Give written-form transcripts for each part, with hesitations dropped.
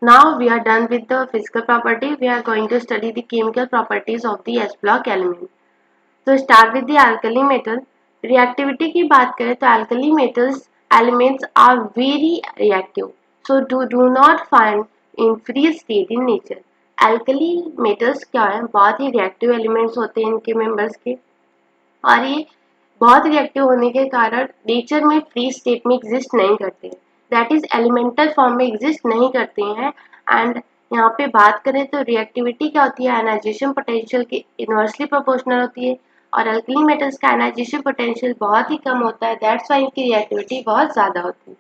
Now we are done with the physical property. We are going to study the chemical properties of the S block element. So start with the alkali metal. Reactivity की बात करें तो alkali metals elements are very reactive. So do not find in free state in nature. Alkali metals क्या है, बहुत ही reactive elements होते हैं इनके members के, और ये बहुत रिएक्टिव होने के कारण नेचर में फ्री स्टेट में एग्जिस्ट नहीं करते हैं, दैट इज एलिमेंटल फॉर्म में एग्जिस्ट नहीं करते हैं। एंड यहाँ पे बात करें तो रिएक्टिविटी क्या होती है, आयनाइजेशन पोटेंशियल की इनवर्सली प्रोपोर्शनल होती है, और अल्कली मेटल्स का आयनाइजेशन पोटेंशियल बहुत ही कम होता है, दैट्स वाई इनकी रिएक्टिविटी बहुत ज़्यादा होती है।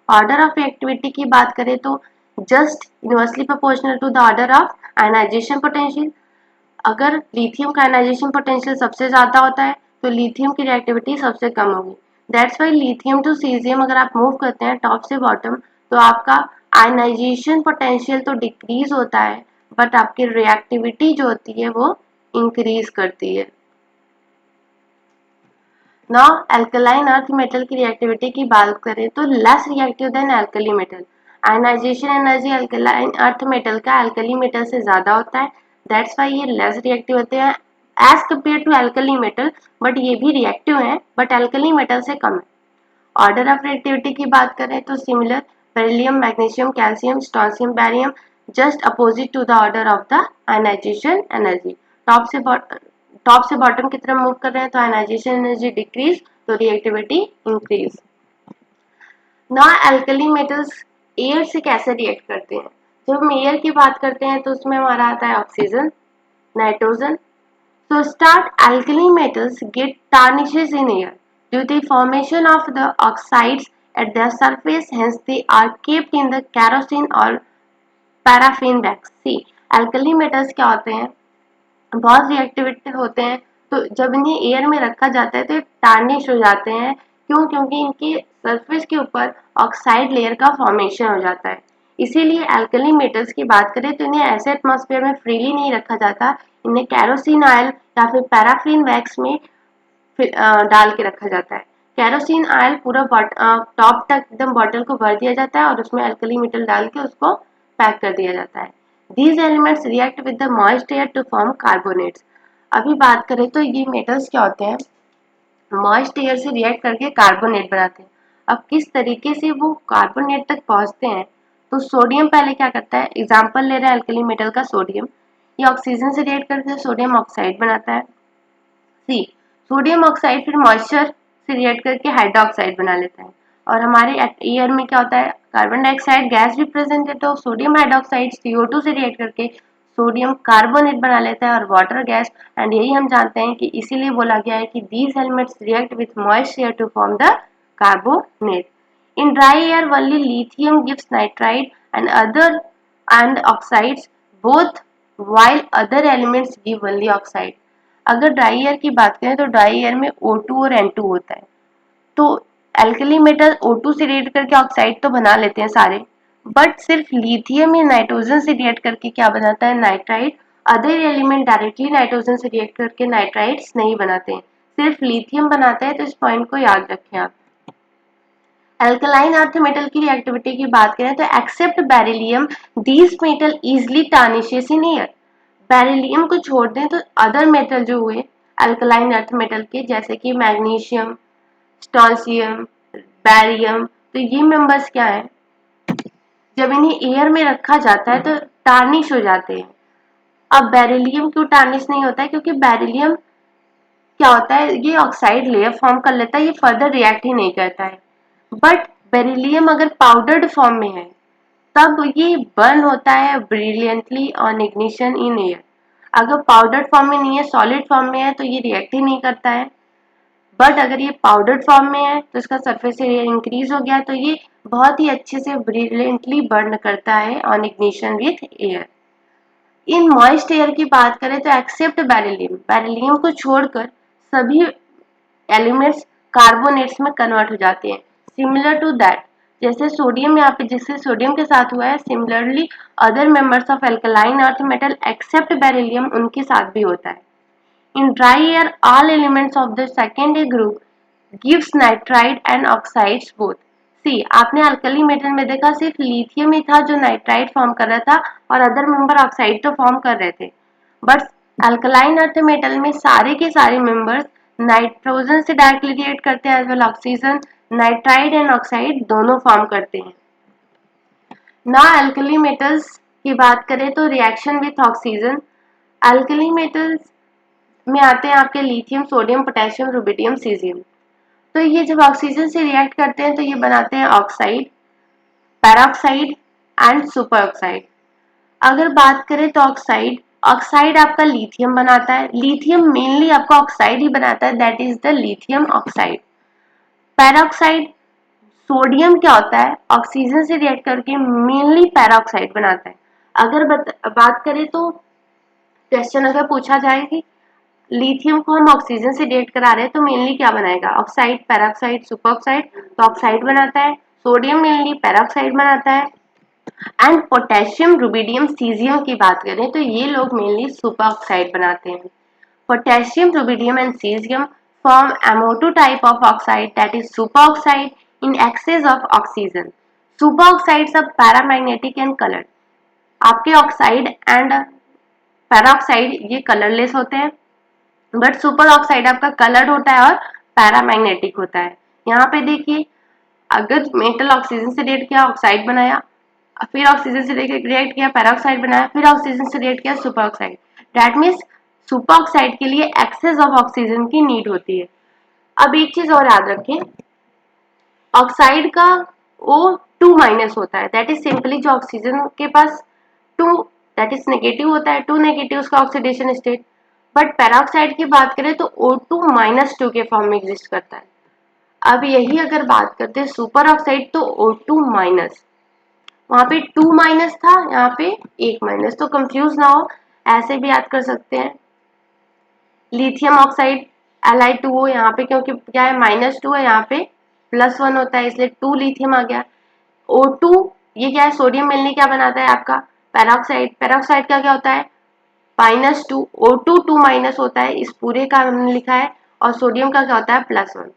ऑर्डर ऑफ रिएक्टिविटी की बात करें तो just inversely proportional to the order of ionisation potential. अगर लिथियम का आयनाइजेशन पोटेंशियल सबसे ज़्यादा होता है तो लिथियम की रिएक्टिविटी सबसे कम होगी, that's why lithium to caesium अगर आप मूव करते हैं टॉप से बॉटम तो आपका आयनाइजेशन पोटेंशियल तो डिक्रीज होता है बट आपकी रिएक्टिविटी जो होती है वो इंक्रीज करती है। नाउ एल्कलाइन अर्थ मेटल की रिएक्टिविटी की बात करें तो less reactive than alkali metal. Ionisation energy alkaline earth metal का एल्कली मेटल से ज़्यादा होता है, दैट्स वाई ये लेस रिएक्टिव होते हैं as compare to alkali metal, but ये भी रिएक्टिव है बट एल्कली मेटल से कम है। ऑर्डर ऑफ रिएक्टिविटी की बात करें तो similar, beryllium, magnesium, calcium, strontium, barium just opposite to the order of the ionisation energy. Top से बॉटम की तरफ मूव कर रहे हैं तो आयनाइजेशन एनर्जी डिक्रीज तो रिएक्टिविटी इंक्रीज। ना एल्कली मेटल्स एयर से कैसे रिएक्ट करते हैं, जब हम एयर की बात करते हैं तो उसमें हमारा आता है oxygen, nitrogen. So start alkali metals get tarnishes in air due to the formation of the oxides at their surface, hence they are kept in the kerosene or paraffin wax. See, alkali metals क्या होते हैं, बहुत reactive होते हैं, तो जब इन्हें air में रखा जाता है तो ये टार्निश हो जाते हैं। क्यों? क्योंकि इनके सरफेस के ऊपर ऑक्साइड लेयर का फॉर्मेशन हो जाता है। इसीलिए एल्कली मेटल्स की बात करें तो इन्हें ऐसे एटमॉस्फेयर में फ्रीली नहीं रखा जाता, इन्हें कैरोसिन ऑयल या फिर पैराफिन वैक्स में डाल के रखा जाता है। कैरोसिन ऑयल पूरा टॉप तक एकदम बॉटल को भर दिया जाता है और उसमें एल्कली मेटल डाल के उसको पैक कर दिया जाता है। These elements react with the moist air to form carbonates. अभी बात करें तो ये मेटल्स क्या होते हैं, मॉइस्ट एयर से रिएक्ट करके कार्बोनेट बनाते हैं। अब किस तरीके से वो कार्बोनेट तक पहुंचते हैं, तो सोडियम पहले क्या करता है, एग्जाम्पल ले रहे हैं एल्कली मेटल का सोडियम, ये ऑक्सीजन से रिएक्ट करके सोडियम ऑक्साइड बनाता है। सी, सोडियम ऑक्साइड फिर मॉइस्चर से रिएक्ट करके हाइड्रोक्साइड बना लेता है, और हमारे एयर में क्या होता है, कार्बन डाइऑक्साइड गैस भी प्रेजेंट है, तो सोडियम हाइड्रोक्साइड CO2 से रिएक्ट करके सोडियम कार्बोनेट बना लेता है और वाटर गैस। एंड यही हम जानते हैं कि इसीलिए बोला गया है कि these elements react with moist air to form the carbonate. In dry air only lithium gives nitride and oxides both, while other elements give only oxide. अगर ड्राई एयर की बात करें तो ड्राई एयर में O2 और N2 होता है, तो एल्कली मेटल O2 से रिएक्ट करके ऑक्साइड तो बना लेते हैं सारे, बट सिर्फ लिथियम या नाइट्रोजन से रिएक्ट करके क्या बनाता है, nitride. Other element directly nitrogen से रिएक्ट करके नाइट्राइड्स नहीं बनाते हैं, सिर्फ लिथियम बनाते हैं, तो इस पॉइंट को याद रखें आप। एल्कलाइन अर्थ मेटल की रिएक्टिविटी की बात करें तो except beryllium these metal easily tarnishes in air. Beryllium को छोड़ दें तो अदर मेटल जो हुए एल्कलाइन अर्थ मेटल के, जैसे कि मैग्नीशियम, स्ट्रोंशियम, बैरियम, तो ये मेंबर्स क्या है, जब इन्हें एयर में रखा जाता है तो टार्निश हो जाते हैं। अब बेरिलियम क्यों टार्निश नहीं होता है, क्योंकि बेरिलियम क्या होता है, ये ऑक्साइड लेयर फॉर्म कर लेता है, ये फर्दर रिएक्ट ही नहीं करता है। बट बेरिलियम अगर पाउडर्ड फॉर्म में है तब ये बर्न होता है brilliantly on ignition in air. अगर पाउडर्ड फॉर्म में नहीं है, सॉलिड फॉर्म में है, तो ये रिएक्ट ही नहीं करता है। बट अगर ये पाउडर्ड फॉर्म में है तो इसका सरफेस एरिया इंक्रीज हो गया, तो ये बहुत ही अच्छे से ब्रिलियंटली बर्न करता है on ignition with air. In moist air की बात करें तो एक्सेप्ट बेरिलियम, बेरिलियम को छोड़कर सभी एलिमेंट्स कार्बोनेट्स में कन्वर्ट हो जाते हैं। सिमिलर टू दैट, जैसे सोडियम यहाँ पे जिससे सोडियम के साथ हुआ है, similarly other members of alkaline earth metal except beryllium उनके साथ भी होता है। In dry air all elements of the secondary group gives nitride and oxides both. See आपने अल्कली मेटल में देखा सिर्फ लिथियम ही था जो नाइट्राइट फॉर्म कर रहा था और अदर मेंबर ऑक्साइड तो फॉर्म कर रहे थे, बट अल्कलाइन अर्थ मेटल में सारे के सारे मेंबर्स नाइट्रोजन से डायरेक्टली रिएक्ट करते हैं as well oxygen, nitride and oxide दोनों फॉर्म करते हैं। ना अल्कली मेटल्स की बात करें तो reaction with oxygen, alkali metals में आते हैं आपके lithium, sodium, potassium, rubidium, caesium. तो ये जब ऑक्सीजन से रिएक्ट करते हैं तो ये बनाते हैं oxide, peroxide and super oxide. अगर बात करें तो ऑक्साइड, ऑक्साइड आपका लिथियम बनाता है, लिथियम मेनली आपका ऑक्साइड ही बनाता है, that is the lithium oxide. Peroxide, sodium क्या होता है, ऑक्सीजन से रिएक्ट करके मेनली पैराक्साइड बनाता है। अगर बात करें तो क्वेश्चन अगर पूछा जाए कि लिथियम को हम ऑक्सीजन से रिएक्ट करा रहे हैं तो मेनली क्या बनाएगा, ऑक्साइड, पैराक्साइड, सुपर ऑक्साइड, तो ऑक्साइड बनाता है। सोडियम मेनली पैराक्साइड बनाता है। एंड पोटेशियम, रुबिडियम, सीजियम की बात करें तो ये लोग मेनली सुपर ऑक्साइड बनाते हैं। Potassium, rubidium and caesium form MO2 type of oxide, that is superoxide, in excess of oxygen. Superoxides are paramagnetic and colored. आपके ऑक्साइड एंड पैराऑक्साइड ये कलरलेस होते हैं, बट सुपर ऑक्साइड आपका coloured होता है और पैरामैग्नेटिक होता है। यहाँ पे देखिए, अगर मेटल ऑक्सीजन से रिएक्ट किया, ऑक्साइड बनाया, फिर ऑक्सीजन से रिएक्ट किया, पैराऑक्साइड बनाया, फिर ऑक्सीजन से रिएक्ट किया, super oxide. That means super oxide के लिए एक्सेस ऑफ ऑक्सीजन की नीड होती है। अब एक चीज और याद रखें, ऑक्साइड का O2 माइनस होता है, दैट इज सिंपली जो ऑक्सीजन के पास 2 दैट इज नेगेटिव होता है, 2 नेगेटिव उसका ऑक्सीडेशन स्टेट। बट पैराऑक्साइड की बात करें तो O2-2 के फॉर्म में एग्जिस्ट करता है। अब यही अगर बात करते हैं सुपर ऑक्साइड तो O2-, वहां पे 2 माइनस था, यहाँ पे 1 माइनस, तो कंफ्यूज ना हो, ऐसे भी याद कर सकते हैं। लिथियम ऑक्साइड Li2O, यहाँ पे क्योंकि क्या है -2 है, यहाँ पे +1 होता है, इसलिए 2 लिथियम आ गया। O2 ये क्या है, सोडियम मिलने क्या बनाता है आपका पैराऑक्साइड, पैराऑक्साइड का क्या होता है -2, O2 2 माइनस होता है, इस पूरे का हमने लिखा है, और सोडियम का क्या होता है +1।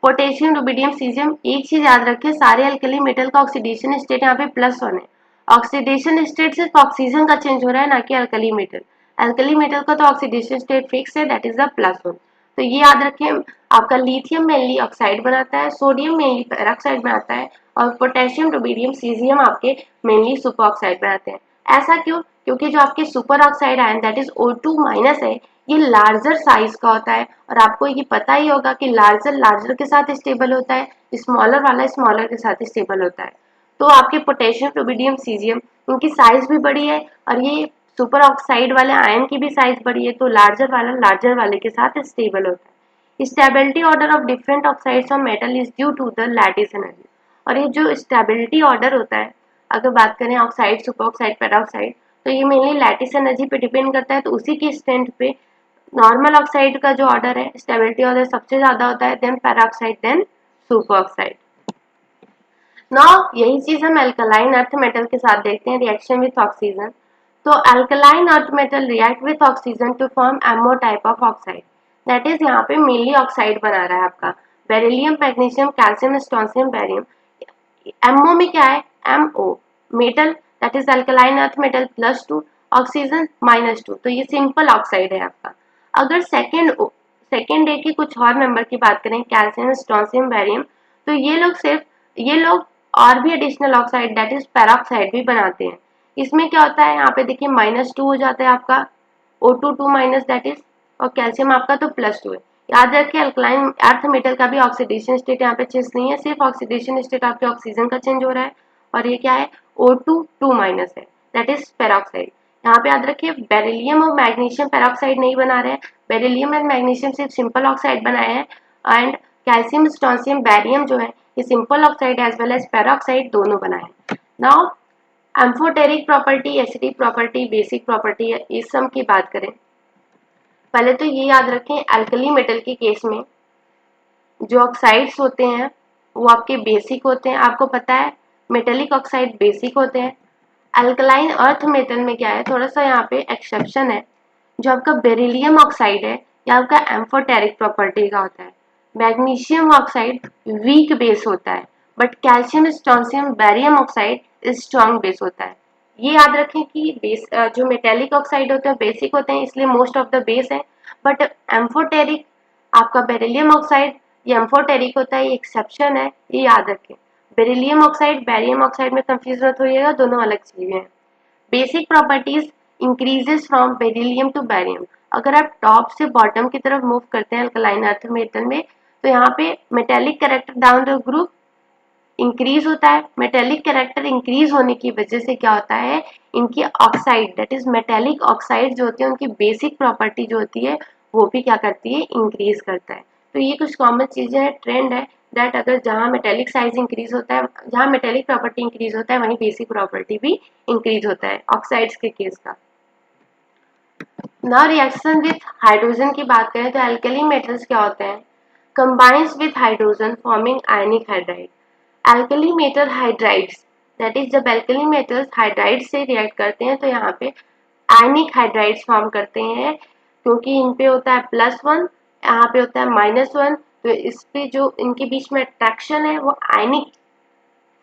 पोटेशियम, रुबिडियम, सीजियम, एक चीज याद रखें, सारे अल्कली मेटल का ऑक्सीडेशन स्टेट यहाँ पे +1 है। ऑक्सीडेशन स्टेट सिर्फ ऑक्सीजन का चेंज हो रहा है, ना कि अल्कली मेटल। अल्कली मेटल का तो ऑक्सीडेशन स्टेट फिक्स है, दैट इज द +1। तो ये याद रखें, आपका लिथियम मेनली ऑक्साइड बनाता है, सोडियम मेनली पैराऑक्साइड बनाता है, और पोटेशियम, रुबिडियम, सीजियम आपके मेनली सुपर ऑक्साइड बनाते हैं। ऐसा क्यों, क्योंकि जो आपके super oxide ion that is O2- है, ये लार्जर साइज का होता है, और आपको ये पता ही होगा कि लार्जर के साथ स्टेबल होता है, स्मॉलर वाला स्मॉलर के साथ स्टेबल होता है। तो आपके पोटेशियम, रुबिडियम, सीजियम, इनकी साइज भी बड़ी है, और ये सुपर ऑक्साइड वाले आयन की भी साइज बड़ी है, तो लार्जर वाले के साथ स्टेबल होता है। Stability order of different oxides of metal is due to the lattice energy. और ये जो स्टेबिलिटी ऑर्डर होता है, अगर बात करें ऑक्साइड, सुपर ऑक्साइड, पैराऑक्साइड, तो ये मेनली लैटिस एनर्जी पे डिपेंड करता है। तो उसी की स्ट्रेंथ पे नॉर्मल ऑक्साइड का जो ऑर्डर है, स्टेबिलिटी ऑर्डर सबसे ज्यादा होता है, then peroxide, then super oxide. Now यही चीज हम अल्कलाइन अर्थ मेटल के साथ देखते हैं, रिएक्शन विथ ऑक्सीजन। तो alkaline earth metal react with oxygen to form MO type of oxide, that is यहाँ पे मेनली ऑक्साइड बना रहा है आपका beryllium, magnesium, calcium, strontium, barium. MO में क्या है, MO metal that is alkaline earth metal +2, oxygen -2, तो ये सिंपल ऑक्साइड है आपका। अगर सेकेंड डे की कुछ और मेंबर की बात करें, कैल्शियम, स्ट्रोंसियम, बैरियम, तो ये लोग और भी additional oxide that is peroxide भी बनाते हैं। इसमें क्या होता है, यहाँ पे देखिए -2 हो जाता है आपका O2-2- दैट इज, और कैल्शियम आपका तो +2 है। याद रखिए अल्कलाइन अर्थ मेटल का भी ऑक्सीडेशन स्टेट यहाँ पे चेंज नहीं है, सिर्फ ऑक्सीडेशन स्टेट आपके ऑक्सीजन का चेंज हो रहा है, और ये क्या है O2-2- है, दैट इज पेरोक्साइड। यहाँ पे याद रखिए बेरिलियम और मैग्नीशियम पेरोक्साइड नहीं बना रहे हैं, बेरिलियम एंड मैग्नीशियम सिर्फ सिंपल ऑक्साइड बनाए हैं, एंड कैल्शियम, स्ट्रोंसियम, बैरियम जो है ये simple oxide as well as peroxide दोनों बनाए हैं। Now amphoteric property, acidic property, basic property, इस सब की बात करें, पहले तो ये याद रखें अल्कली मेटल के केस में जो ऑक्साइड्स होते हैं वो आपके बेसिक होते हैं। आपको पता है मेटेलिक ऑक्साइड बेसिक होते हैं। अल्कलाइन अर्थ मेटल में क्या है, थोड़ा सा यहाँ पे एक्सेप्शन है, जो आपका बेरिलियम ऑक्साइड है या आपका एम्फोटेरिक प्रॉपर्टी का होता है। मैग्नीशियम ऑक्साइड वीक बेस होता है, but calcium strontium barium oxide strong base होता है। ये याद रखें कि बेस जो मेटेलिक ऑक्साइड होते हैं बेसिक होते हैं, इसलिए मोस्ट ऑफ द बेस है। बट एम्फोटेरिक आपका बेरिलियम ऑक्साइड ये एम्फोटेरिक होता है, ये एक्सेप्शन है, ये याद रखें। बेरिलियम ऑक्साइड बैरियम ऑक्साइड में कंफ्यूज मत होइएगा, दोनों अलग चीजें हैं। Basic properties increases from beryllium to barium. अगर आप टॉप से बॉटम की तरफ मूव करते हैं अल्कलाइन अर्थ मेटल में, तो यहाँ पे metallic character down the group increase होता है। मेटेलिक कैरेक्टर इंक्रीज होने की वजह से क्या होता है, इनकी oxide that is metallic oxide जो होती है उनकी बेसिक प्रॉपर्टी जो होती है वो भी क्या करती है, इंक्रीज करता है। तो ये कुछ कॉमन चीजें हैं, ट्रेंड है दैट अगर जहाँ मेटेलिक साइज इंक्रीज होता है, जहाँ मेटेलिक प्रॉपर्टी इंक्रीज होता है वहीं बेसिक प्रॉपर्टी भी इंक्रीज होता है ऑक्साइड्स के केस का। ना रिएक्शन विथ हाइड्रोजन की बात करें तो एल्कली मेटल्स क्या होते हैं, combines with hydrogen forming ionic hydride. Alkali metal hydrides that is जब एल्कली मेटल्स हाइड्राइड से रिएक्ट करते हैं तो यहाँ पे आयनिक हाइड्राइड्स फॉर्म करते हैं, क्योंकि इन पे होता है +1, यहाँ पे होता है -1, तो इस पे जो इनके बीच में अट्रैक्शन है वो आयनिक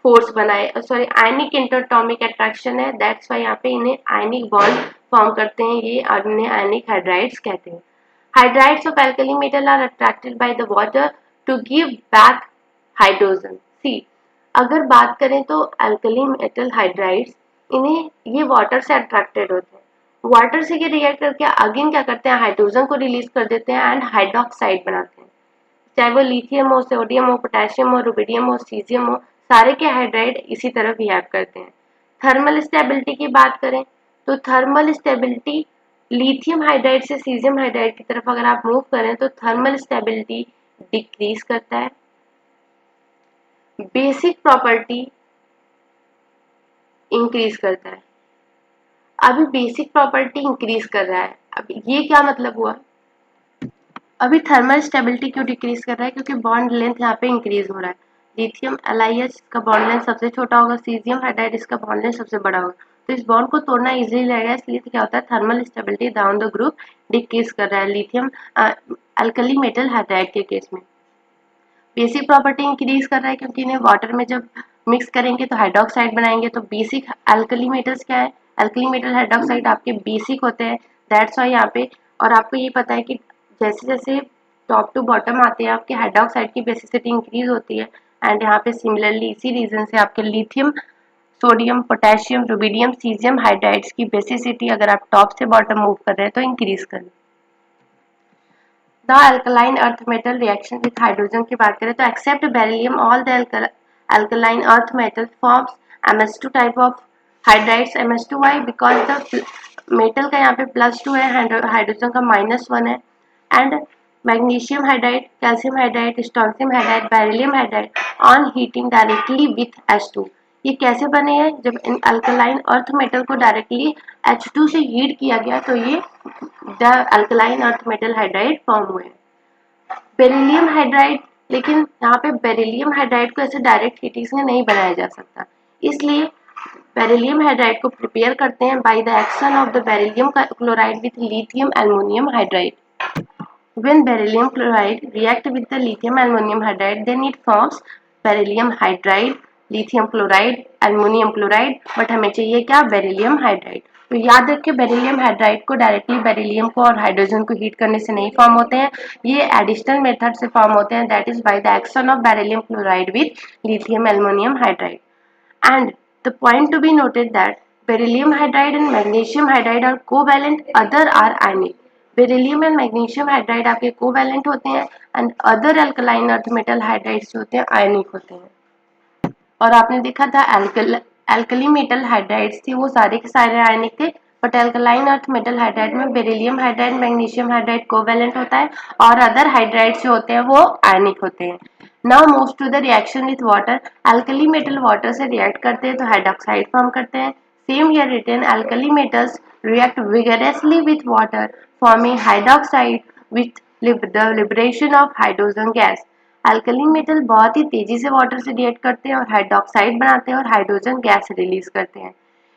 फोर्स बनाए, सॉरी आयनिक इंटरटॉमिक अट्रैक्शन है, दैट्स वाई यहाँ पे इन्हें आयनिक बॉन्ड फॉर्म करते हैं ये, और इन्हें आयनिक हाइड्राइड्स कहते हैं। Hydrides of alkali metal are attracted by the water to give back hydrogen. See अगर बात करें तो एल्कली मेटल हाइड्राइड्स इन्हें ये वाटर से अट्रैक्टेड होते हैं, वाटर से ये रिएक्ट करके अगेन क्या करते हैं, हाइड्रोजन को रिलीज कर देते हैं एंड हाइड्रोक्साइड बनाते हैं। चाहे वो लिथियम हो, सोडियम हो, पोटेशियम हो, रुबिडियम हो, सीजियम हो, सारे के हाइड्राइड इसी तरह बिहेव करते हैं। थर्मल स्टेबिलिटी की बात करें तो थर्मल स्टेबिलिटी लिथियम हाइड्राइड से सीजियम हाइड्राइड की तरफ अगर आप मूव करें तो थर्मल स्टेबिलिटी डिक्रीज करता है, बेसिक प्रॉपर्टी इंक्रीज करता है। अभी बेसिक प्रॉपर्टी इंक्रीज कर रहा है, अब ये क्या मतलब हुआ, अभी थर्मल स्टेबिलिटी क्यों डिक्रीज कर रहा है, क्योंकि बॉन्ड लेंथ यहाँ पे इंक्रीज हो रहा है। लिथियम LiH का बॉन्ड लेंथ सबसे छोटा होगा, सीजियम हाइड्राइड इसका बॉन्ड लेंथ सबसे बड़ा होगा, तो इस बॉन्ड को तोड़ना इजीली लगेगा, इसलिए क्या होता है thermal stability down the group decrease कर रहा है लिथियम अल्कली मेटल हाइड्राइड के केस में। बेसिक प्रॉपर्टी इंक्रीज कर रहा है क्योंकि इन्हें वाटर में जब मिक्स करेंगे तो हाइड्रोक्साइड बनाएंगे, तो बेसिक अल्कली मेटल्स क्या है, अल्कली मेटल हाइड्रोक्साइड आपके बेसिक होते हैं, दैट्स वाई यहाँ पे। और आपको ये पता है कि जैसे जैसे टॉप टू बॉटम आते हैं आपके हाइड्रोक्साइड की बेसिसिटी इंक्रीज होती है, एंड यहाँ पे सिमिलरली इसी रीजन से आपके lithium, sodium, potassium, rubidium, caesium hydrides की बेसिसिटी अगर आप टॉप से बॉटम मूव कर रहे हैं तो इंक्रीज कर। The alkaline earth metal reaction with hydrogen की बात करें तो except beryllium all the alkaline earth metal forms MS2 type of hydrides. MS2 why because the metal का यहाँ पे +2 है, हाइड्रोजन का -1 है, and magnesium hydride, calcium hydride, strontium hydride, beryllium hydride on heating directly with H2। ये कैसे बने हैं, जब इन अल्कलाइन अर्थ मेटल को डायरेक्टली H2 से हीट किया गया तो ये the alkaline earth metal hydride form हुए। बेरिलियम हाइड्राइड, लेकिन यहाँ पे बेरिलियम हाइड्राइड को ऐसे डायरेक्ट हीटिंग से नहीं बनाया जा सकता, इसलिए बेरिलियम हाइड्राइड को प्रिपेयर करते हैं by the action of the beryllium chloride with lithium aluminium hydride. When beryllium chloride react with the lithium aluminum hydride, then it forms beryllium hydride, lithium chloride, aluminum chloride, but हमें चाहिए क्या, beryllium hydride। तो याद रखिए beryllium hydride को directly beryllium को और hydrogen को हीट करने से नहीं फॉर्म होते हैं, ये एडिशनल मेथड से फॉर्म होते हैं, that is by the action of beryllium chloride with lithium aluminium hydride. And the point to be noted that beryllium hydride and magnesium hydride are covalent, other are ionic। Beryllium and magnesium hydride आपके covalent होते हैं and other alkaline earth metal hydrides जो होते हैं आयनिक होते हैं। और आपने देखा था एल्कली मेटल हाइड्राइड्स थी वो सारे के सारे आयनिक थे, but alkaline earth metal hydride में beryllium hydride, magnesium hydride covalent होता है और अदर हाइड्राइड्स जो होते हैं वो आयनिक होते हैं। Now move to the reaction with water. Alkali metal water से रिएक्ट करते हैं तो हाइड्रोक्साइड फॉर्म करते हैं। Same here written alkali metals react vigorously with water forming hydroxide with the liberation of hydrogen gas। Alkali metal बहुत ही तेजी से water से रिएक्ट करते हैं और हाइड्रोक्साइड बनाते हैं और हाइड्रोजन गैस रिलीज करते हैं।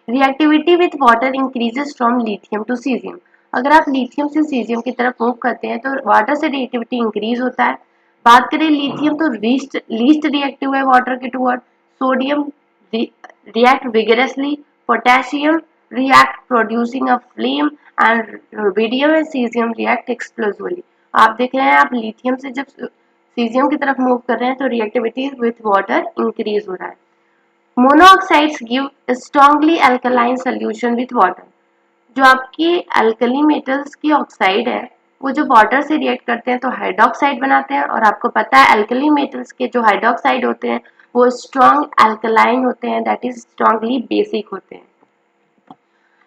Reactivity with water increases from lithium to caesium. अगर आप लिथियम से सीजियम की तरफ मूव करते हैं तो वाटर से रिएक्टिविटी इंक्रीज होता है, बात करें लिथियम तो लीस्ट रिएक्टिव है वाटर के toward, sodium react vigorously, potassium react producing a flame and rubidium and caesium react explosively. आप देख रहे हैं आप लिथियम से जब सीजियम की तरफ मूव कर रहे हैं तो रिएक्टिविटी विथ वाटर इंक्रीज हो रहा है। Monoxides give strongly alkaline solution with water. जो आपकी अल्कली मेटल्स की ऑक्साइड है वो जो वाटर से रिएक्ट करते हैं तो हाइड्रोक्साइड बनाते हैं, और आपको पता है अल्कली मेटल्स के जो हाइड्रोक्साइड होते हैं वो स्ट्रॉन्ग अल्कलाइन होते हैं, दैट इज स्ट्रांगली बेसिक होते हैं।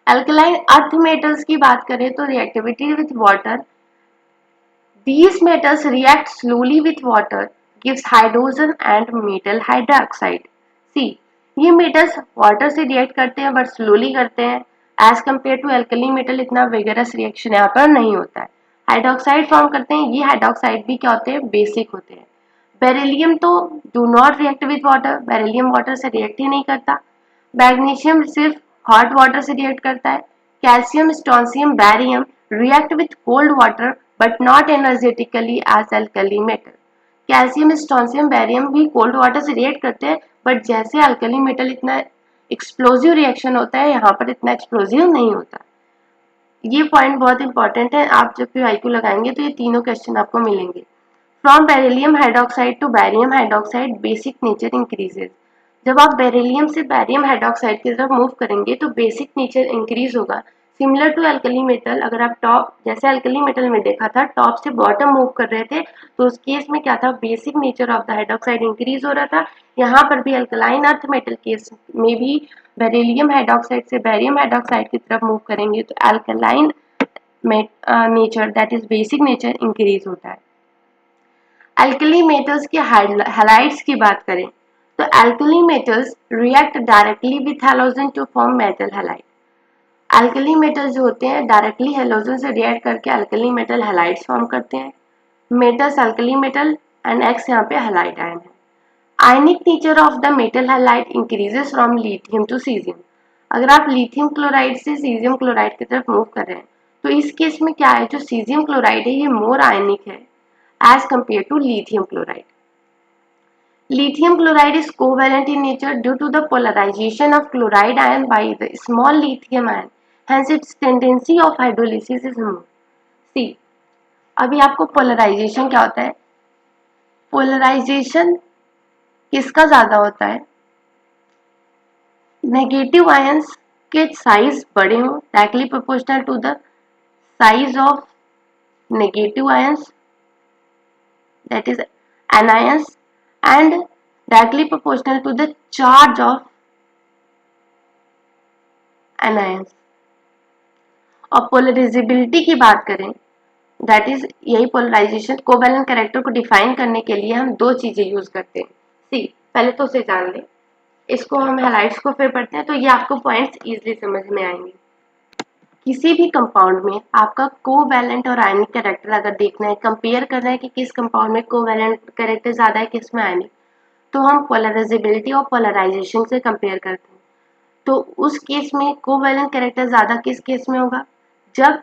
अल्कलाइन अर्थ मेटल्स की बात करें तो reactivity with water, these metals react slowly with water, gives hydrogen and metal hydroxide. See, ये metals water से react करते हैं but slowly करते हैं, as compared to alkali metal इतना vigorous reaction यहाँ पर नहीं होता है। हाइड्रोक्साइड फॉर्म करते हैं, ये हाइड्रोक्साइड भी क्या होते हैं, बेसिक होते हैं। बेरिलियम तो do not react with water, beryllium water से रिएक्ट ही नहीं करता। मैग्नीशियम सिर्फ हॉट वाटर से रिएक्ट करता है। Calcium, strontium, barium react with cold water but not energetically as alkali metal. Calcium, strontium, barium भी कोल्ड वाटर से रिएक्ट करते हैं बट जैसे अल्कली मेटल इतना एक्सप्लोजिव रिएक्शन होता है यहाँ पर इतना एक्सप्लोजिव नहीं होता। ये पॉइंट बहुत इंपॉर्टेंट है, आप जब भी आईक्यू लगाएंगे तो ये तीनों क्वेश्चन आपको मिलेंगे। From beryllium hydroxide to barium hydroxide basic nature increases. जब आप बेरिलियम से बैरियम हाइड्रोक्साइड की तरफ मूव करेंगे तो बेसिक नेचर इंक्रीज होगा। सिमिलर टू अल्कली मेटल, अगर आप टॉप जैसे अल्कली मेटल में देखा था टॉप से बॉटम मूव कर रहे थे तो उस केस में क्या था, basic nature of the hydroxide increase हो रहा था। यहाँ पर भी अल्कलाइन अर्थ मेटल केस में भी बेरिलियम हाइड्रोक्साइड से बैरियम हाइड्रोक्साइड की तरफ मूव करेंगे तो alkaline nature that is basic nature increase होता है। अल्कली मेटल्स के हैलाइड्स की बात करें तो alkali metals react directly with halogen to form metal halide. Alkali metals जो होते हैं डायरेक्टली हैलोजन से रिएक्ट करके अल्कली मेटल हैलाइड्स फॉर्म करते हैं। Metals alkali metal and X यहाँ पे हैलाइड आयन है। Ionic nature of the metal halide increases from lithium to caesium. अगर आप लिथियम क्लोराइड से सीजियम क्लोराइड की तरफ मूव कर रहे हैं तो इस केस में क्या है, जो सीजियम क्लोराइड है ये मोर आयनिक है as compared to lithium chloride. Lithium chloride is covalent in nature due to the polarization of chloride ion by the small lithium ion. Hence, its tendency of hydrolysis is more. See, अभी आपको polarization क्या होता है? Polarization किसका ज़्यादा होता है? Negative ions के साइज बड़े हों, directly proportional to the size of negative ions, that is anions, and directly proportional to the charge of anions. और पोलराइजेबिलिटी की बात करें दैट इज यही पोलराइजेशन कोवैलेंट कैरेक्टर को डिफाइन करने के लिए हम दो चीजें यूज करते हैं। सी पहले तो उसे जान लें, इसको हम हैलाइड्स को फिर पढ़ते हैं तो ये आपको पॉइंट्स इजीली समझ में आएंगे। किसी भी कंपाउंड में आपका कोवैलेंट और आयनिक कैरेक्टर अगर देखना है, कंपेयर करना है कि किस कंपाउंड में कोवैलेंट कैरेक्टर ज़्यादा है किस में आयनिक, तो हम पोलराइजेबिलिटी और पोलराइजेशन से कंपेयर करते हैं। तो उस केस में कोवैलेंट कैरेक्टर ज़्यादा किस केस में होगा, जब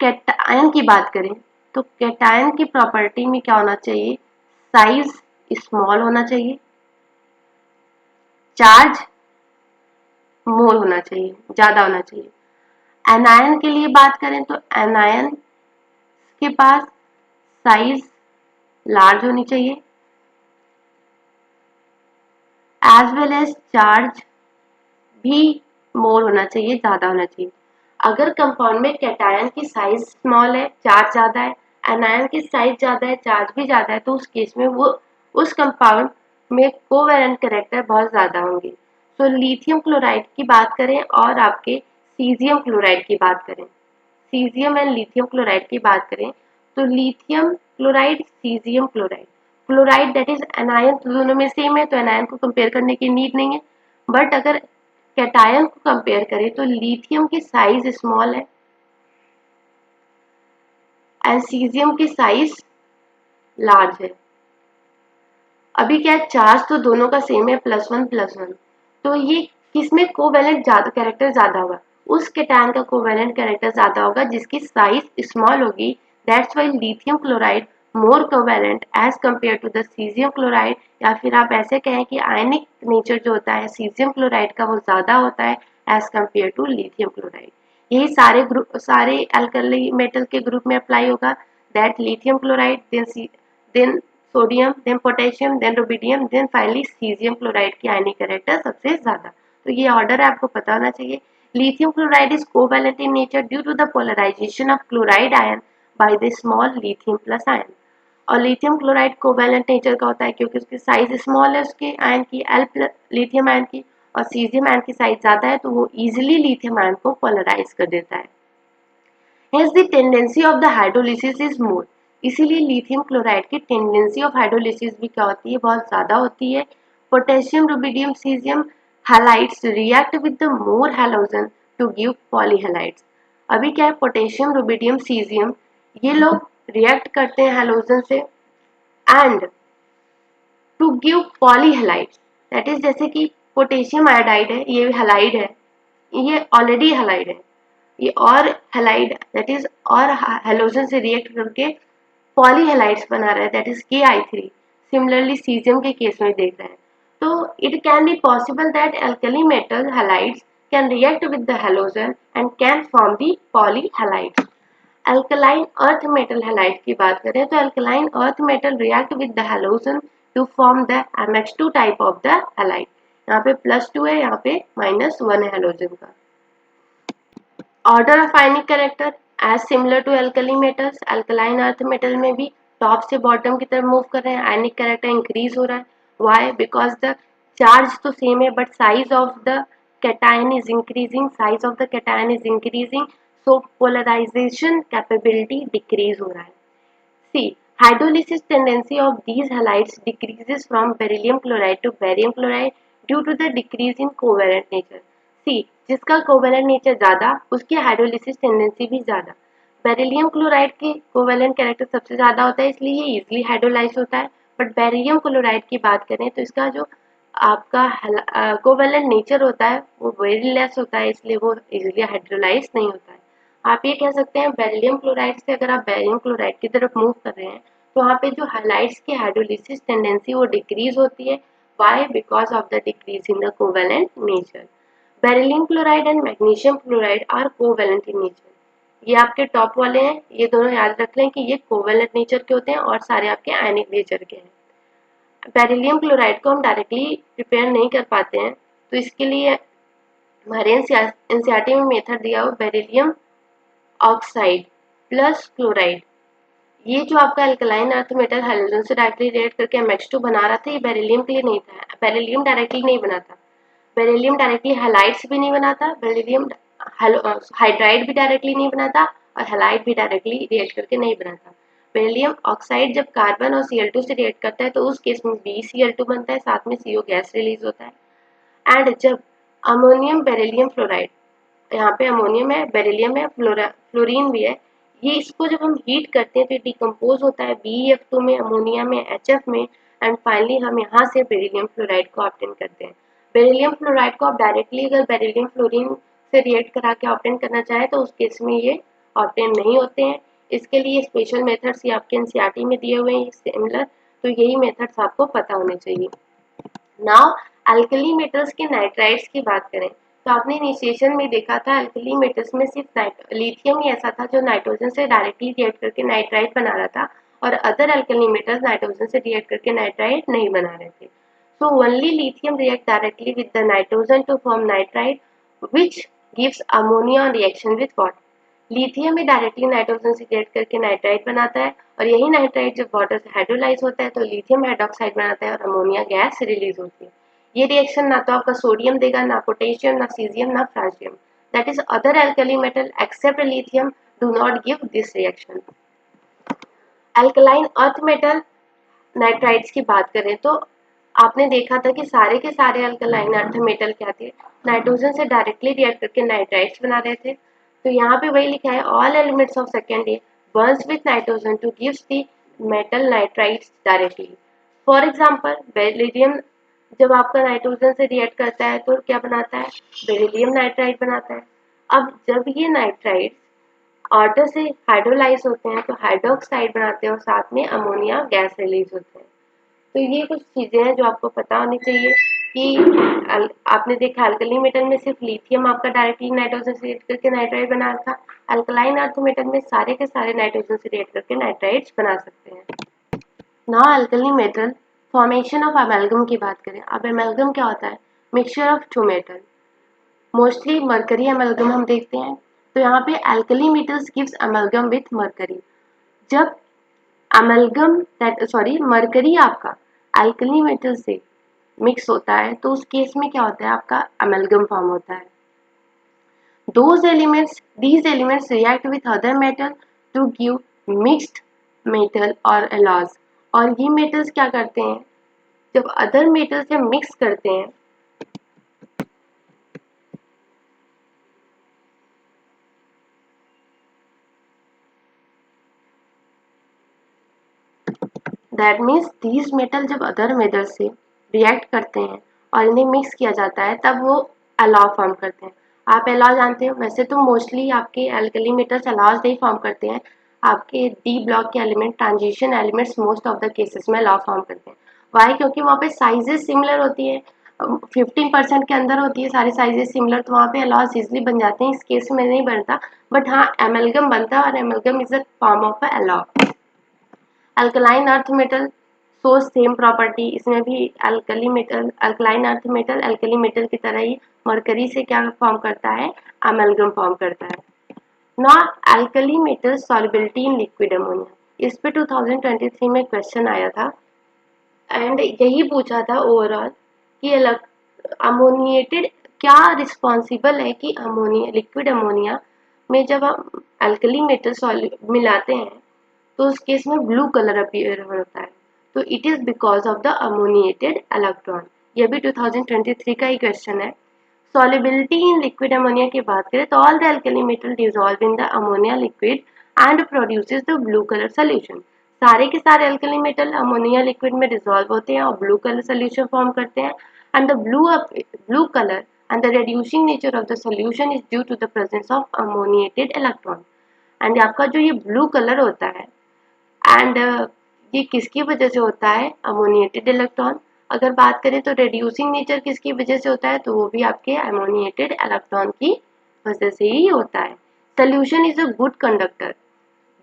कैटायन की बात करें तो कैटायन की प्रॉपर्टी में क्या होना चाहिए, साइज स्मॉल होना चाहिए, चार्ज मोर होना चाहिए, ज़्यादा होना चाहिए। एनायन के लिए बात करें तो एनायन के पास साइज लार्ज होनी चाहिए एज वेल एज चार्ज भी मोर होना चाहिए, ज़्यादा होना चाहिए। अगर कंपाउंड में कैटायन की साइज स्मॉल है, चार्ज ज़्यादा है, एनायन की साइज ज़्यादा है, चार्ज भी ज़्यादा है, तो उस केस में वो उस कंपाउंड में कोवैलेंट कैरेक्टर बहुत ज़्यादा होंगे। तो लिथियम क्लोराइड की बात करें और आपके सीजियम क्लोराइड की बात करें, सीजियम एंड लिथियम क्लोराइड की बात करें तो lithium chloride, caesium chloride, chloride that is anion तो दोनों में सेम है तो एनायन को कंपेयर करने की नीड नहीं है। बट अगर कैटायन को कंपेयर करें तो लिथियम की साइज स्मॉल है एंड सीजियम की साइज लार्ज है। अभी क्या है, चार्ज तो दोनों का सेम है +1+1, तो ये किसमें कोवैलेंट ज्यादा कैरेक्टर ज्यादा होगा, उस कैटायन का कोवैलेंट कैरेक्टर ज्यादा होगा जिसकी साइज स्मॉल होगी। That's why lithium chloride more covalent as compare to the caesium chloride, या फिर आप ऐसे कहें कि आयनिक नेचर जो होता है सीजियम क्लोराइड का वो ज़्यादा होता है as compare to lithium chloride. यही सारे अल्कली मेटल के ग्रुप में अप्लाई होगा, that lithium chloride, then sodium, then potassium, then rubidium, then finally caesium chloride की आयनिक कैरेक्टर सबसे ज़्यादा। तो ये ऑर्डर आपको पता होना चाहिए। Lithium chloride is covalent in nature due to the polarization of chloride ion by the small lithium plus ion। और लिथियम क्लोराइड कोवैलेंट नेचर का होता है क्योंकि उसकी साइज स्मॉल है उसके आयन की एल लिथियम आयन की, और सीजियम आयन की साइज ज्यादा है तो वो इजिली लिथियम आयन को पोलराइज कर देता है। Hence the tendency of the hydrolysis is more। इसीलिए लिथियम क्लोराइड की टेंडेंसी ऑफ हाइड्रोलिसिस भी क्या होती है, बहुत ज्यादा होती है। Potassium rubidium caesium halides react with the more halogen to give polyhalides. अभी क्या है, पोटेशियम रुबिडियम सीजियम ये लोग रिएक्ट करते हैं हैलोजन से and to give polyhalides, that is जैसे कि पोटेशियम आयोडाइड है, ये हैलाइड है, ये ऑलरेडी हैलाइड है, ये और हैलाइड दैट इज और हैलोजन से रिएक्ट करके पॉलीहैलाइड्स बना रहा है, that is KI3। Similarly caesium के केस में देख रहे हैं। तो it can be possible that alkali metal halides can react with the halogen and can form the polyhalides. Alkaline earth metal halide की बात करें तो alkaline earth metal react with the halogen to form the MH2 type of the halide. यहाँ पे +2 है, यहाँ पे -1 है हैलोजन का। Order of ionic character as similar to alkali metals, alkaline earth metal में भी टॉप से बॉटम की तरफ मूव कर रहे हैं, आयनिक कैरेक्टर इंक्रीज हो रहा है। व्हाई? बिकॉज द चार्ज तो सेम है but size of the cation is increasing, size of the cation is increasing, so polarisation capability decrease हो रहा है। सी hydrolysis tendency of these halides decreases from beryllium chloride to barium chloride due to the decrease in covalent nature। सी जिसका covalent nature ज्यादा उसकी hydrolysis tendency भी ज्यादा। Beryllium chloride के covalent character सबसे ज्यादा होता है इसलिए ये इजिली हाइड्रोलाइज होता है, बट बेरिलियम क्लोराइड की बात करें तो इसका जो आपका कोवेलेंट नेचर होता है वो वेरी लेस होता है, इसलिए वो इजिली हाइड्रोलाइज नहीं होता है। आप ये कह सकते हैं बेरिलियम क्लोराइड से अगर आप बेरियम क्लोराइड की तरफ मूव कर रहे हैं तो वहाँ पे जो हाइलाइट्स की हाइड्रोलिसिस टेंडेंसी वो डिक्रीज होती है। Why? Because of the decrease in the covalent nature. Beryllium chloride and magnesium chloride are covalent in nature. ये आपके टॉप वाले हैं, ये दोनों याद रख लें कि ये कोवेलेंट नेचर के होते हैं और सारे आपके आयनिक नेचर के हैं। बेरिलियम क्लोराइड को हम डायरेक्टली प्रिपेयर नहीं कर पाते हैं तो इसके लिए हमारे एनसीईआरटी में मेथड दिया हुआ बेरिलियम ऑक्साइड प्लस क्लोराइड। ये जो आपका अल्कलाइन अर्थ मेटल हाइड्रोजन से डायरेक्टली रिएक्ट करके MH2 बना रहा था, ये बेरिलियम के लिए नहीं था। बेरिलियम डायरेक्टली नहीं बनाता, बेरिलियम डायरेक्टली हैलाइड्स भी नहीं बनाता, बेरिलियम हाइड्राइड भी डायरेक्टली नहीं बनाता और हैलाइड भी डायरेक्टली रिएक्ट करके नहीं बनाता। बेरिलियम ऑक्साइड जब कार्बन और Cl2 से रिएक्ट करता है तो उस केस में BeCl2 बनता है, साथ में CO गैस रिलीज होता है। एंड जब अमोनियम बेरिलियम फ्लोराइड, यहाँ पे अमोनियम है, बेरिलियम है, फ्लोरीन भी है, ये इसको जब हम हीट करते हैं तो डिकम्पोज होता है BeF2 में, अमोनिया में, HF में, एंड फाइनली हम यहाँ से बेरिलियम फ्लोराइड को ऑब्टेन करते हैं। बेरिलियम फ्लोराइड को आप डायरेक्टली अगर बेरिलियम फ्लोरीन से रिएक्ट करा के ऑब्टेन करना चाहें तो उस केस में ये ऑब्टेन नहीं होते हैं। इसके लिए स्पेशल मेथड्स ये आपके एनसीईआरटी में दिए हुए हैं सिमिलर, तो यही मेथड्स आपको पता होने चाहिए। नाउ अल्कली मेटल्स के नाइट्राइड्स की बात करें तो आपने इनिशिएशन में देखा था अल्कली मेटल्स में सिर्फ लिथियम ही ऐसा था जो नाइट्रोजन से डायरेक्टली रिएक्ट करके नाइट्राइड बना रहा था और अदर अल्कली मेटल्स नाइट्रोजन से रिएक्ट करके नाइट्राइड नहीं बना रहे थे। So only lithium react directly with the nitrogen to form nitride which gives ammonia reaction with water. Lithium ही डायरेक्टली नाइट्रोजन से रिएक्ट करके नाइट्राइड बनाता है और यही नाइट्राइड जब वाटर से हाइड्रोलाइज होता है तो लिथियम हाइड्रोक्साइड बनाता है और अमोनिया गैस रिलीज होती है। ये रिएक्शन ना तो आपका सोडियम देगा, ना पोटेशियम, ना सीजियम, ना francium, that is other alkali metal except lithium do not give this reaction. Alkaline earth metal nitrides की बात करें तो आपने देखा था कि सारे के सारे अल्कलाइन अर्थ मेटल क्या थे, नाइट्रोजन से डायरेक्टली रिएक्ट करके नाइट्राइड्स बना रहे थे। तो यहाँ पे वही लिखा है all elements of second day Burns with nitrogen two gives the metal nitrides directly. For example beryllium जब आपका नाइट्रोजन से रिएक्ट करता है तो क्या बनाता है, बेरिलियम नाइट्राइड बनाता है। अब जब ये नाइट्राइड वाटर से हाइड्रोलाइज होते हैं तो हाइड्रोक्साइड बनाते हैं और साथ में अमोनिया गैस रिलीज होते हैं। तो ये कुछ चीजें हैं जो आपको पता होनी चाहिए कि आपने देखा अल्कली मेटल में सिर्फ लिथियम आपका डायरेक्टली नाइट्रोजन से रिएक्ट करके नाइट्राइड बना रहा था, अल्कलाइन अर्थ मेटल में सारे के सारे नाइट्रोजन से रिएक्ट करके नाइट्राइड्स बना सकते हैं। Now alkali metal formation of amalgam की बात करें। अब अमेल्गम क्या होता है? Mixture of two metal, mostly mercury amalgam हम देखते हैं। तो यहाँ पे alkali metals gives amalgam with mercury. जब अमेल्गम मरकरी आपका अल्कली मेटल से मिक्स होता है तो उस केस में क्या होता है? आपका अमेल्गम फॉर्म होता है। These elements react with other metal to give mixed metal or alloys। और ये मेटल्स क्या करते हैं? जब अदर मेटल से मिक्स करते हैं दैट मीन्स दीज मेटल जब अदर मेटल से रिएक्ट करते हैं और इन्हें मिक्स किया जाता है तब वो अलाव फॉर्म करते हैं। आप अलाव जानते हो, वैसे तो मोस्टली आपके अल्कली मेटल्स अलाव नहीं फॉर्म करते हैं, आपके डी ब्लॉक के element transition elements most of the cases में अलाव फॉर्म करते हैं। वाई? क्योंकि वहाँ पे साइजेस सिमिलर होती है, 15% के अंदर होती है सारी साइजेस सिमिलर, तो वहाँ पे अलाव इजिली बन जाते हैं। इस केस में नहीं बनता, बट हाँ एमलगम बनता है और amalgam is a form of alloy. Alkaline earth metal shows same property, इसमें भी alkaline earth metal alkali metal की तरह ही मरकरी से क्या फॉर्म करता है? अमेल्गम फॉर्म करता है। ना alkali metal solubility in liquid ammonia, इस पे 2023 में क्वेश्चन आया था एंड यही पूछा था ओवरऑल कि अमोनिएटेड क्या रिस्पॉन्सिबल है कि अमोनिया लिक्विड अमोनिया में जब हम अल्कली मेटल मिलाते हैं तो उस केस में ब्लू कलर अपीयर होता है। तो it is because of the ammoniated electron. ये भी 2023 का ही क्वेश्चन है। सॉल्युबिलिटी इन लिक्विड अमोनिया की बात करें तो all the alkali metal dissolve in the ammonia liquid and produces the blue colour solution. सारे के सारे अल्कली मेटल अमोनिया लिक्विड में डिसॉल्व होते हैं और ब्लू कलर सोल्यूशन फॉर्म करते हैं and the blue colour and the reducing nature of the solution is due to the presence of ammoniated electron। And आपका जो ये ब्लू कलर होता है एंड ये किसकी वजह से होता है? Ammoniated electron. अगर बात करें तो रिड्यूसिंग नेचर किसकी वजह से होता है? तो वो भी आपके अमोनिएटेड इलेक्ट्रॉन की वजह से ही होता है। Solution is a good conductor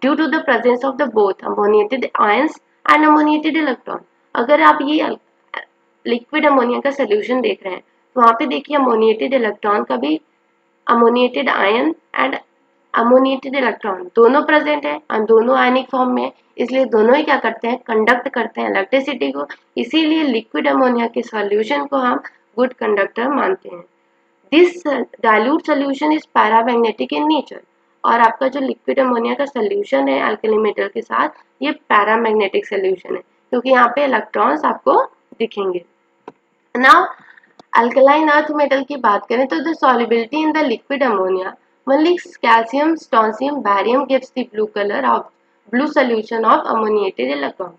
due to the presence of the both ammoniated ions and ammoniated electron. अगर आप ये लिक्विड अमोनिया का सोल्यूशन देख रहे हैं तो वहाँ पे देखिए अमोनिएटेड इलेक्ट्रॉन का भी ammoniated ion and ammoniated electron दोनों प्रेजेंट है और दोनों आयनिक फॉर्म में, इसलिए दोनों ही क्या करते हैं? कंडक्ट करते हैं इलेक्ट्रिसिटी को। इसीलिए लिक्विड अमोनिया के सॉल्यूशन को हम गुड कंडक्टर मानते हैं। This dilute solution is paramagnetic in nature. और आपका जो लिक्विड अमोनिया का सोल्यूशन है अल्कली मेटल के साथ, ये पैरामैग्नेटिक सोल्यूशन है क्योंकि यहाँ पे इलेक्ट्रॉन्स आपको दिखेंगे। नाउ अल्कलाइन अर्थ मेटल की बात करें तो the solubility in the liquid ammonia only calcium, strontium, barium gives the blue color of blue solution of ammoniated electron।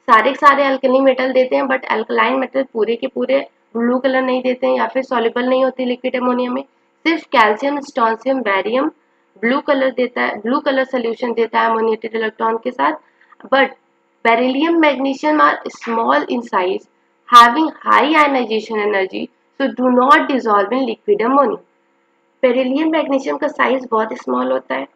सारे अल्कली मेटल देते हैं बट अल्कलाइन मेटल पूरे के पूरे ब्लू कलर नहीं देते हैं या फिर सॉल्युबल नहीं होती लिक्विड अमोनिया में। सिर्फ calcium, strontium, barium blue colour देता है, ब्लू कलर सोल्यूशन देता है अमोनिएटेड इलेक्ट्रॉन के साथ। But beryllium, magnesium are small in size having high ionization energy so do not dissolve in liquid ammonia। Beryllium magnesium का size बहुत small होता है,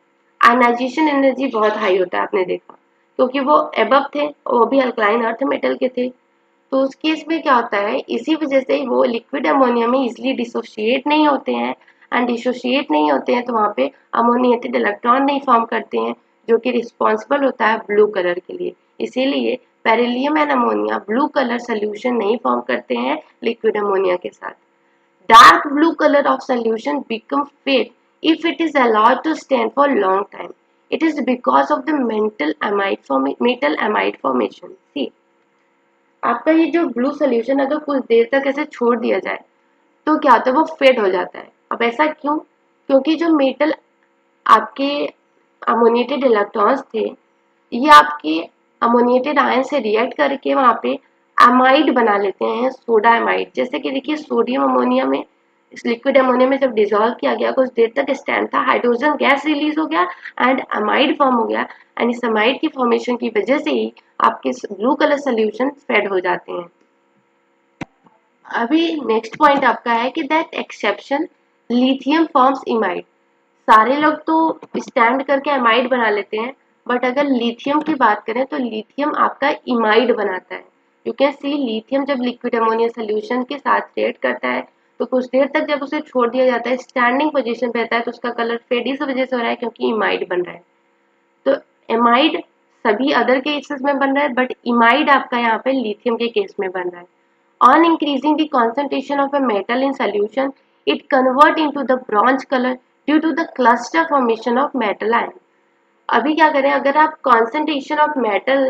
आयनाइजेशन एनर्जी बहुत हाई होता है, आपने देखा क्योंकि वो एबव थे, वो भी अल्कलाइन अर्थ मेटल के थे। तो उस केस में क्या होता है? इसी वजह से वो लिक्विड अमोनिया में इजिली डिसोशिएट नहीं होते हैं एंड डिसोशिएट नहीं होते हैं तो वहाँ पे अमोनिएटेड इलेक्ट्रॉन नहीं फॉर्म करते हैं जो कि रिस्पॉन्सिबल होता है ब्लू कलर के लिए। इसीलिए beryllium and ammonia blue colour solution नहीं फॉर्म करते हैं लिक्विड अमोनिया के साथ। Dark blue color of solution become faint if it is allowed to stand for long time। It is because of the metal amide formation। See, आपका ये जो blue solution अगर कुछ देर तक ऐसे छोड़ दिया जाए तो क्या होता है? वो फेड हो जाता है। अब ऐसा क्यों? क्योंकि जो मेटल आपके अमोनिएटेड इलेक्ट्रॉन्स थे ये आपके अमोनिएटेड आयन से रिएक्ट करके वहाँ पे अमाइड बना लेते हैं, सोडा अमाइड। जैसे कि देखिए सोडियम अमोनिया में इस लिक्विड अमोनिया में जब डिजोल्व किया गया कुछ देर तक स्टैंड था, हाइड्रोजन गैस रिलीज हो गया एंड अमाइड फॉर्म हो गया एंड इस अमाइड की फॉर्मेशन की वजह से ही आपके ब्लू कलर सोल्यूशन फेड हो जाते हैं। अभी नेक्स्ट पॉइंट आपका है कि दैट एक्सेप्शन लिथियम फॉर्म्स इमाइड। सारे लोग तो स्टैंड करके अमाइड बना लेते हैं, बट अगर लिथियम की बात करें तो लिथियम आपका इमाइड बनाता है। यू कैन सी लिथियम जब लिक्विड अमोनिया सोल्यूशन के साथ रिएक्ट करता है तो कुछ देर तक जब उसे छोड़ दिया जाता है स्टैंडिंग पोजीशन पे रहता है तो उसका कलर फेड इस वजह से हो रहा है क्योंकि इमाइड बन रहा है। तो एमाइड सभी अदर केसेस में बन रहा है बट इमाइड आपका यहाँ पे लिथियम के केस में बन रहा है। On increasing the concentration of a metal in solution, it convert into the bronze color due to the cluster formation of metal ion. अभी क्या करें, अगर आप concentration of metal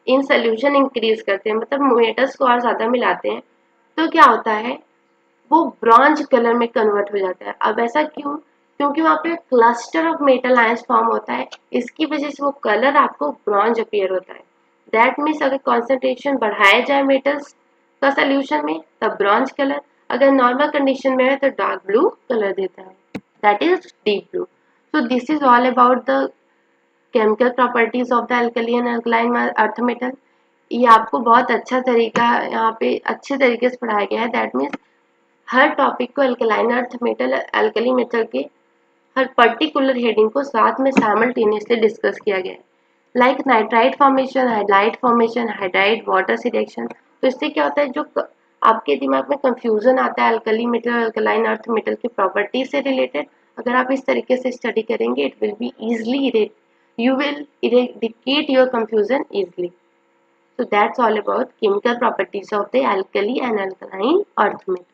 in solution increase करते हैं, मतलब metals को और ज़्यादा मिलाते हैं, तो क्या होता है, वो ब्रॉन्ज कलर में कन्वर्ट हो जाता है। अब ऐसा क्यों? क्योंकि वहाँ पे cluster of metal ions form होता है, इसकी वजह से वो कलर आपको ब्रॉन्ज अपीयर होता है। दैट मीन्स अगर कॉन्सेंट्रेशन बढ़ाया जाए मेटल्स का सोल्यूशन में तब ब्रॉन्ज कलर, अगर नॉर्मल कंडीशन में है तो डार्क ब्लू कलर देता है, that is deep blue. So this is all about the chemical properties of the alkali and alkaline earth metal. ये आपको बहुत अच्छा तरीका यहाँ पे अच्छे तरीके से पढ़ाया गया है। दैट मीन्स हर टॉपिक को alkaline earth metal alkali metal के हर पर्टिकुलर हेडिंग को साथ में साइमल्टेनियसली डिस्कस किया गया है। Like nitrite formation, hydride formation, hydride water selection. तो इससे क्या होता है, जो आपके दिमाग में कंफ्यूजन आता है alkali metal alkaline earth metal की प्रॉपर्टी से रिलेटेड, अगर आप इस तरीके से स्टडी करेंगे it will be easily you will eradicate your confusion easily. So that's all about chemical properties of the alkali and alkaline earth metal.